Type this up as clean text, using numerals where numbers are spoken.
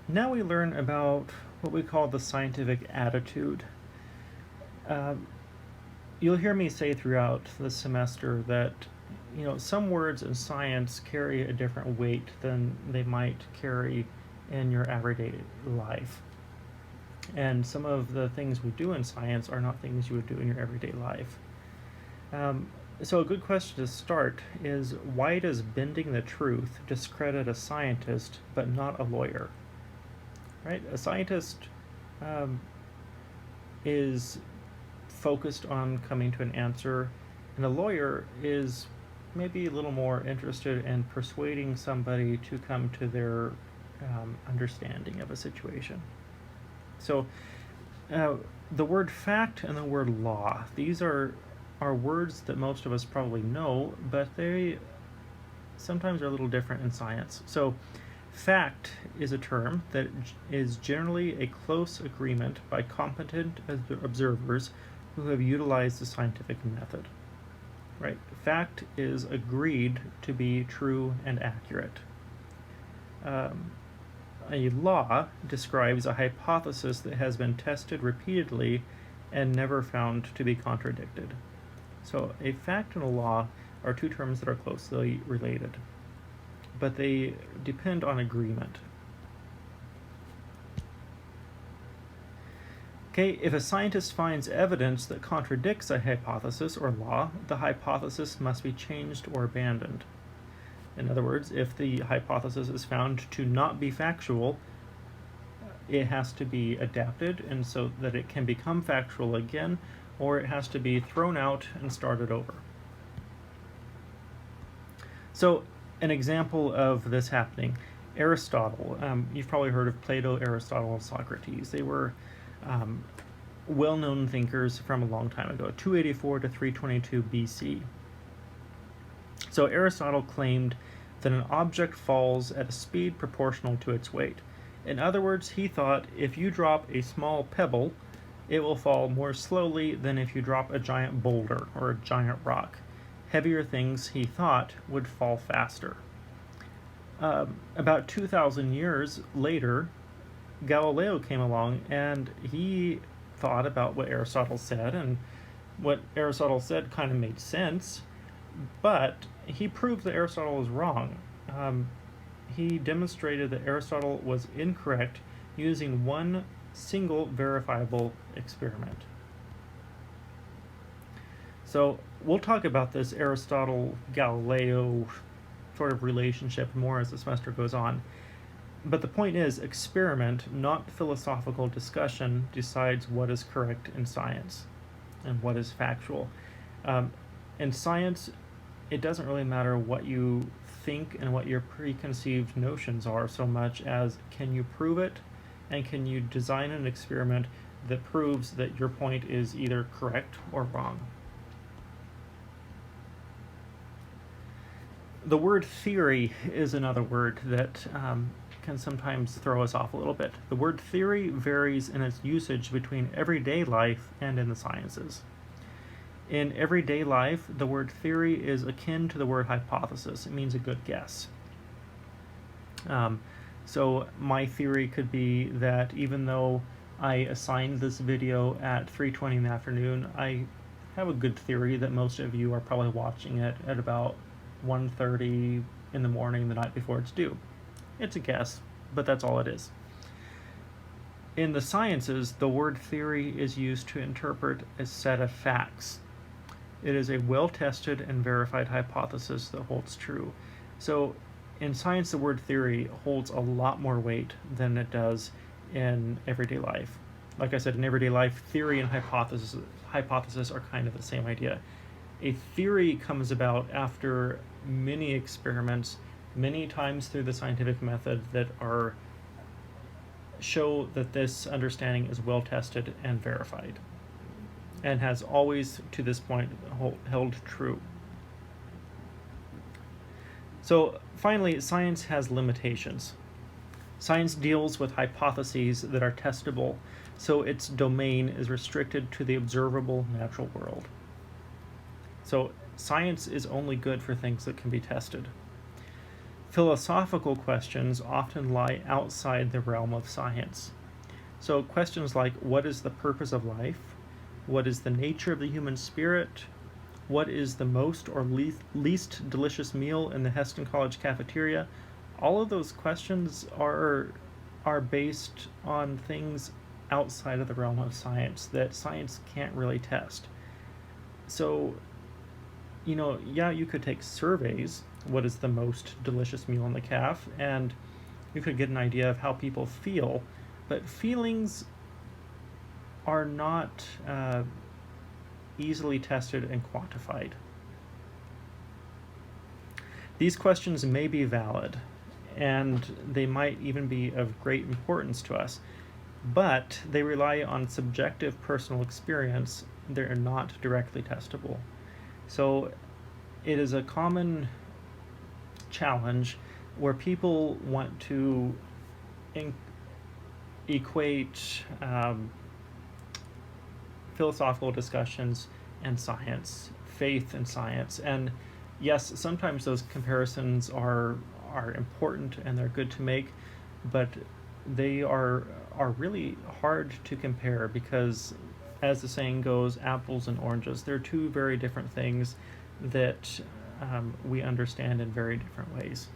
Now we learn about what we call the scientific attitude. Um, you'll hear me say throughout the semester that some words in science carry a different weight than they might carry in your everyday life. And some of the things we do in science are not things you would do in your everyday life. So a good question to start is, why does bending the truth discredit a scientist but not a lawyer? Right? A scientist um, is focused on coming to an answer, and a lawyer is maybe a little more interested in persuading somebody to come to their understanding of a situation. So, uh, the word fact and the word law, these are words that most of us probably know, but they sometimes are a little different in science. So, fact is a term that is generally a close agreement by competent observers who have utilized the scientific method. Right? Fact is agreed to be true and accurate. A law describes a hypothesis that has been tested repeatedly and never found to be contradicted. So, a fact and a law are two terms that are closely related, but they depend on agreement. Okay, if a scientist finds evidence that contradicts a hypothesis or law, the hypothesis must be changed or abandoned. In other words, if the hypothesis is found to not be factual, it has to be adapted and so that it can become factual again, or it has to be thrown out and started over. So, an example of this happening, Aristotle. You've probably heard of Plato, Aristotle, and Socrates. They were well-known thinkers from a long time ago, 284 to 322 BC. So Aristotle claimed that an object falls at a speed proportional to its weight. In other words, he thought if you drop a small pebble, it will fall more slowly than if you drop a giant boulder or a giant rock. Heavier things, he thought, would fall faster. About 2,000 years later, Galileo came along and he thought about what Aristotle said, and what Aristotle said kind of made sense, but he proved that Aristotle was wrong. He demonstrated that Aristotle was incorrect using one single verifiable experiment. So we'll talk about this Aristotle-Galileo sort of relationship more as the semester goes on. But the point is, experiment, not philosophical discussion, decides what is correct in science and what is factual. In science, it doesn't really matter what you think and what your preconceived notions are so much as can you prove it, and can you design an experiment that proves that your point is either correct or wrong. The word theory is another word that can sometimes throw us off a little bit. The word theory varies in its usage between everyday life and in the sciences. In everyday life, the word theory is akin to the word hypothesis. It means a good guess. So my theory could be that even though I assigned this video at 3:20 in the afternoon, I have a good theory that most of you are probably watching it at about 1:30 in the morning the night before it's due. It's a guess, but that's all it is. In the sciences, the word theory is used to interpret a set of facts. It is a well-tested and verified hypothesis that holds true. So in science, the word theory holds a lot more weight than it does in everyday life. Like I said, in everyday life, theory and hypothesis are kind of the same idea. A theory comes about after many experiments, many times through the scientific method that show that this understanding is well tested and verified, and has always, to this point, held true. So finally, science has limitations. Science deals with hypotheses that are testable, so its domain is restricted to the observable natural world. So science is only good for things that can be tested. philosophical questions often lie outside the realm of science. So questions like, what is the purpose of life? What is the nature of the human spirit? What is the most or least delicious meal in the Heston College cafeteria? All of those questions are based on things outside of the realm of science that science can't really test. So, yeah, you could take surveys, what is the most delicious meal in the caf, and you could get an idea of how people feel, but feelings are not easily tested and quantified. These questions may be valid, and they might even be of great importance to us, but they rely on subjective personal experience. They're not directly testable. So it is a common challenge where people want to equate philosophical discussions and science, faith and science. And yes, sometimes those comparisons are important and they're good to make, but they are really hard to compare because, as the saying goes, apples and oranges. They're two very different things that we understand in very different ways.